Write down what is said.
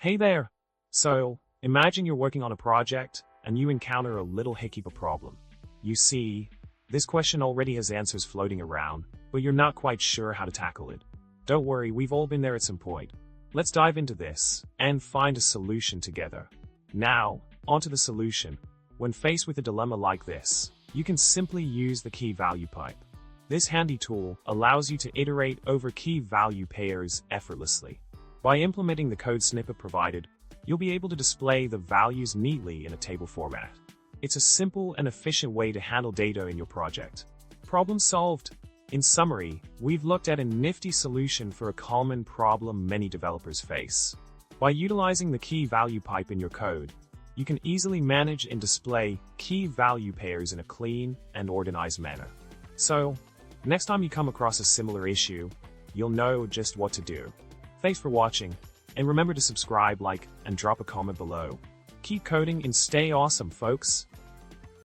Hey there! So, imagine you're working on a project and you encounter a little hickey problem. You see, this question already has answers floating around, but you're not quite sure how to tackle it. Don't worry, we've all been there at some point. Let's dive into this and find a solution together. Now, onto the solution. When faced with a dilemma like this, you can simply use the KeyValuePipe. This handy tool allows you to iterate over key value pairs effortlessly. By implementing the code snippet provided, you'll be able to display the values neatly in a table format. It's a simple and efficient way to handle data in your project. Problem solved. In summary, we've looked at a nifty solution for a common problem many developers face. By utilizing the KeyValuePipe in your code, you can easily manage and display key value pairs in a clean and organized manner. So, next time you come across a similar issue, you'll know just what to do. Thanks for watching, and remember to subscribe, like, and drop a comment below. Keep coding and stay awesome, folks!